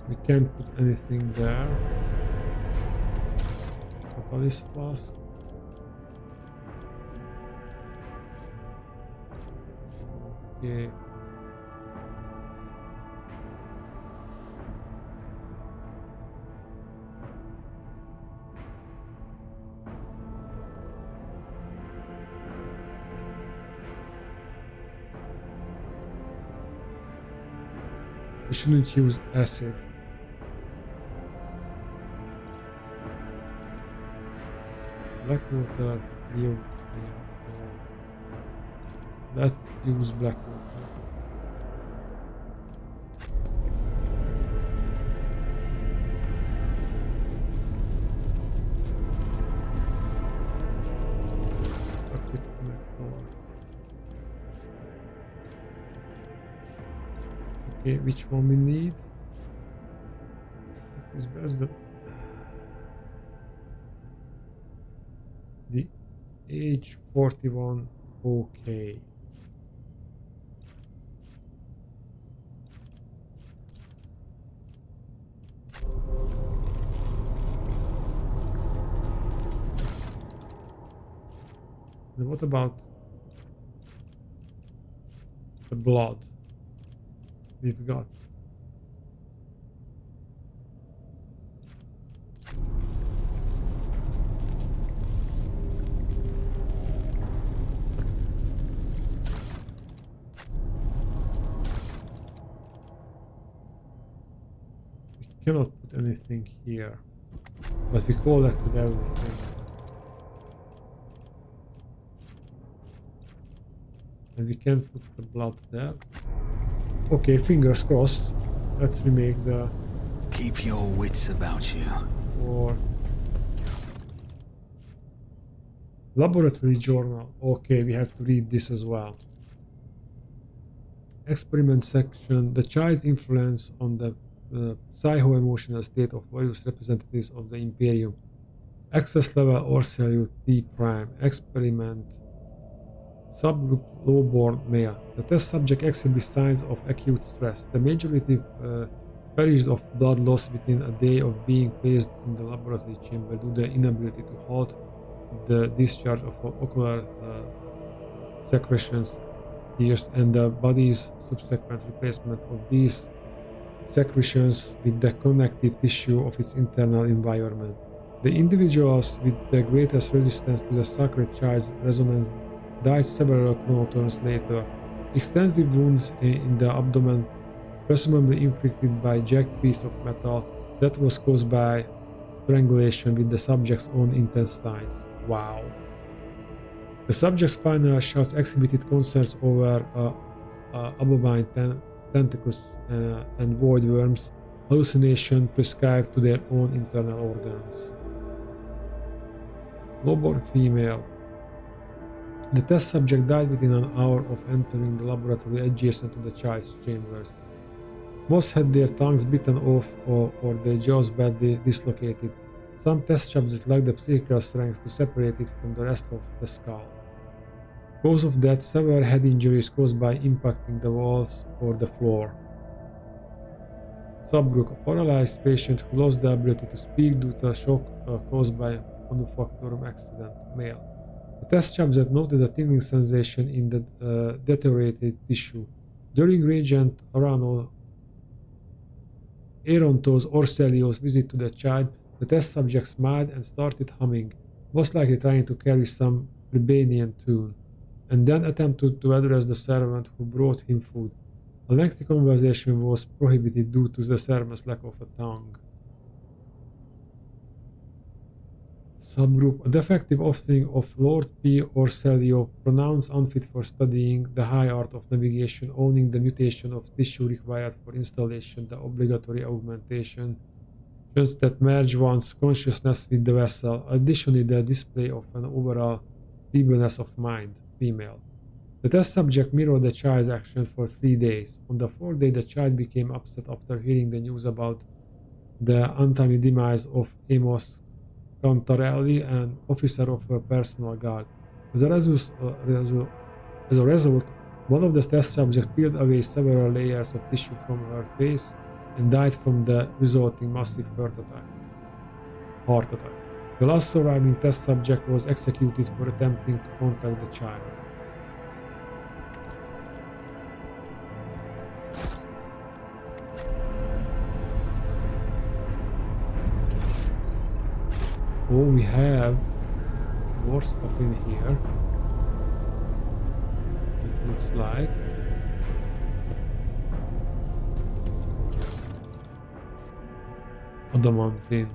We can't put anything there. Catalyst flask. Okay. We shouldn't use acid. Black water, new. Let's use black water. Okay, which one we need? Is best the H41. Okay. Now what about the blood we've got? We cannot put anything here, but we collected everything. And we can't put the blood there. Okay, fingers crossed. Let's remake the... Keep your wits about you. Or... Laboratory journal. Okay, we have to read this as well. Experiment section. The child's influence on the psycho-emotional state of various representatives of the Imperium. Access level Orcelio T prime. Experiment. Subgroup low-born male. The test subject exhibits signs of acute stress. The majority perished of blood loss within a day of being placed in the laboratory chamber due to the inability to halt the discharge of ocular secretions, tears, and the body's subsequent replacement of these secretions with the connective tissue of its internal environment. The individuals with the greatest resistance to the sacred child's resonance died several chronoturns later. extensive wounds in the abdomen, presumably inflicted by jagged piece of metal that was caused by strangulation with the subject's own intestines. Wow. The subject's final shots exhibited concerns over bovine tentacles and void worms, hallucination prescribed to their own internal organs. Lowborn female. The test subject died within an hour of entering the laboratory adjacent to the child's chambers. Most had their tongues bitten off or their jaws badly dislocated. Some test subjects lacked the psychical strength to separate it from the rest of the skull. Cause of death: severe head injuries caused by impacting the walls or the floor. Subgroup: a paralyzed patient who lost the ability to speak due to a shock caused by manufacturing accident. Male. The test subject noted a tingling sensation in the deteriorated tissue. During Regent Aerontos Orcelios' visit to the child, the test subject smiled and started humming, most likely trying to carry some plebeian tune, and then attempted to address the servant who brought him food. A lengthy conversation was prohibited due to the servant's lack of a tongue. Subgroup: a defective offspring of Lord P. Orcelio, pronounced unfit for studying the high art of navigation, owning the mutation of tissue required for installation, the obligatory augmentation that merge one's consciousness with the vessel. Additionally, the display of an overall feebleness of mind. Female. The test subject mirrored the child's actions for 3 days. On the 4th day, the child became upset after hearing the news about the untimely demise of Amos Cantarelli, an officer of her personal guard. As a result, one of the test subjects peeled away several layers of tissue from her face and died from the resulting massive heart attack. The last surviving test subject was executed for attempting to contact the child. Oh, we have more stuff in here. It looks like. Adamantine.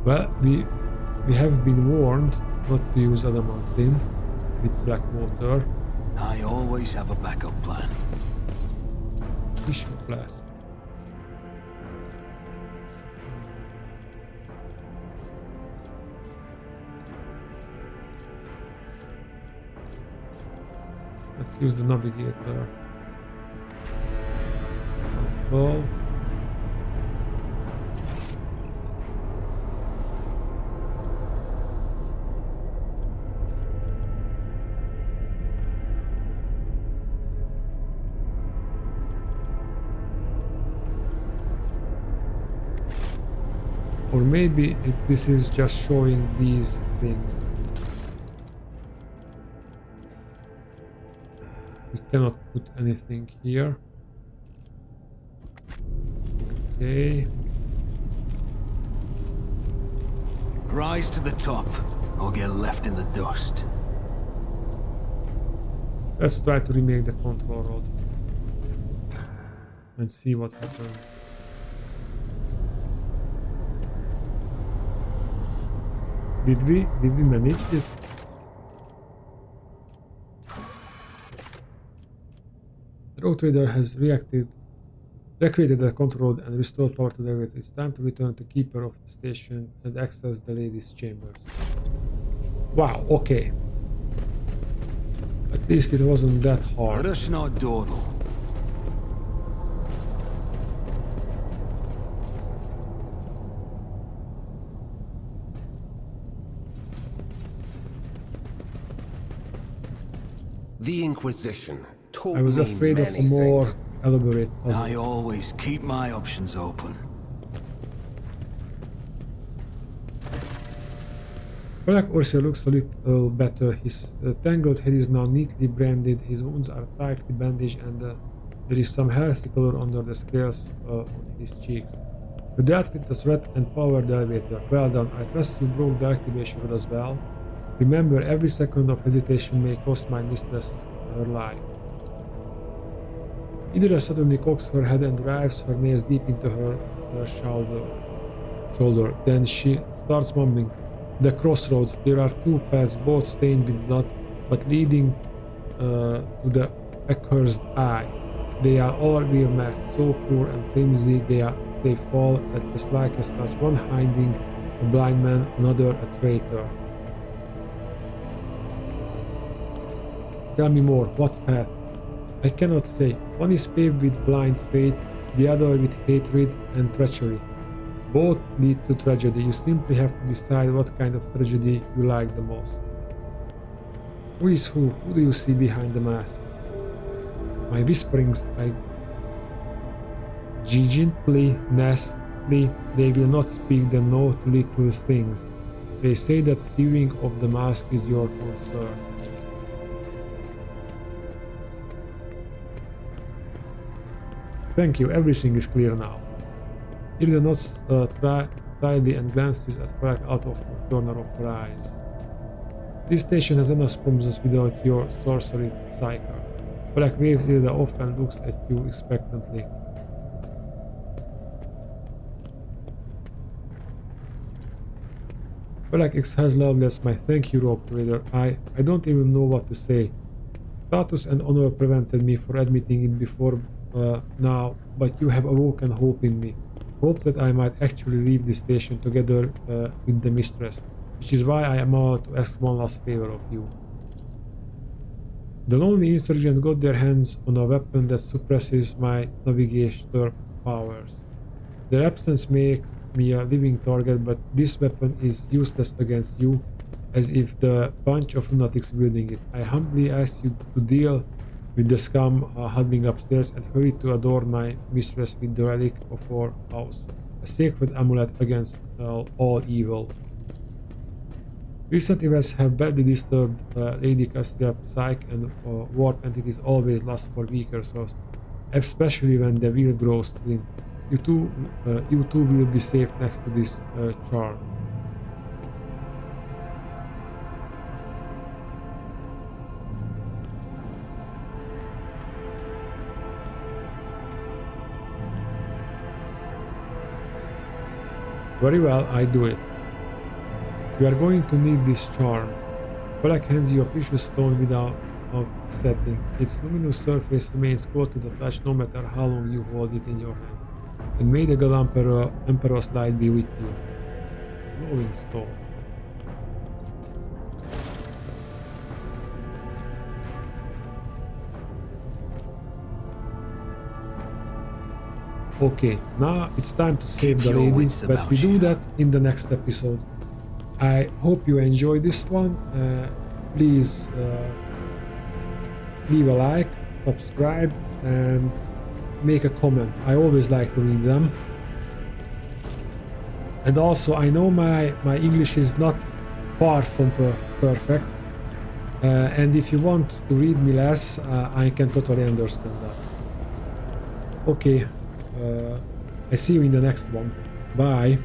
Well, we have been warned not to use adamantine with black water. I always have a backup plan. Tissue flask. Let's use the Navigator. Sample. Or maybe this is just showing these things. We cannot put anything here. Okay. Rise to the top, or get left in the dust. Let's try to remake the control rod and see what happens. Did we manage it? The road trader has recreated the control rod and restored power to the elevator. It's time to return to keeper of the station and access the ladies' chambers. Wow, okay. At least it wasn't that hard. Let us not dawdle. The Inquisition taught I was me afraid of a many more things. elaborate puzzle. I always keep my options open. Black Orsia looks a little better. His tangled hair is now neatly branded, his wounds are tightly bandaged, and there is some healthy color under the scales on his cheeks. You dealt with the threat and powered the elevator. Well done. I trust you broke the activation rod as well. Remember, every second of hesitation may cost my mistress her life. Idra suddenly cocks her head and drives her nails deep into her shoulder. Then she starts mumbling. The crossroads. There are two paths, both stained with blood, but leading to the accursed eye. They are all wear masks, so poor and flimsy they fall at the slightest touch, one hiding a blind man, another a traitor. Tell me more, what paths? I cannot say. One is paved with blind faith, the other with hatred and treachery. Both lead to tragedy. You simply have to decide what kind of tragedy you like the most. Who is who? Who do you see behind the mask? My whisperings, I gently, nastily, they will not speak the note little things. They say that viewing of the mask is your concern. Thank you, everything is clear now. Irda nods slightly and glances at Polak out of the corner of her eyes. This station has enough sponsors without your sorcery cycle. Polak waves Irda off and looks at you expectantly. Polak exhales loudly as my thank you, operator. I don't even know what to say. Status and honor prevented me from admitting it before now, but you have awoken hope in me. Hope that I might actually leave this station together with the mistress, which is why I am about to ask one last favor of you. The lonely insurgents got their hands on a weapon that suppresses my Navigator powers. Their absence makes me a living target, but this weapon is useless against you, as if the bunch of lunatics wielding it. I humbly ask you to deal with the scum huddling upstairs and hurry to adorn my mistress with the relic of our house, a sacred amulet against all evil. Recent events have badly disturbed Lady Castia's psyche, and warp entities always last for weaker souls, especially when the will grows thin. You two will be safe next to this charm. Very well, I do it. You are going to need this charm. Polak hands you a precious stone without setting. Its luminous surface remains cold to the touch no matter how long you hold it in your hand. And may the God Emperor's light be with you. Glowing stone. Okay, now it's time to save the lady, but we do that in the next episode. I hope you enjoyed this one. Please leave a like, subscribe, and make a comment. I always like to read them. And also, I know my English is not far from perfect. And if you want to read me less, I can totally understand that. Okay. I see you in the next one. Bye.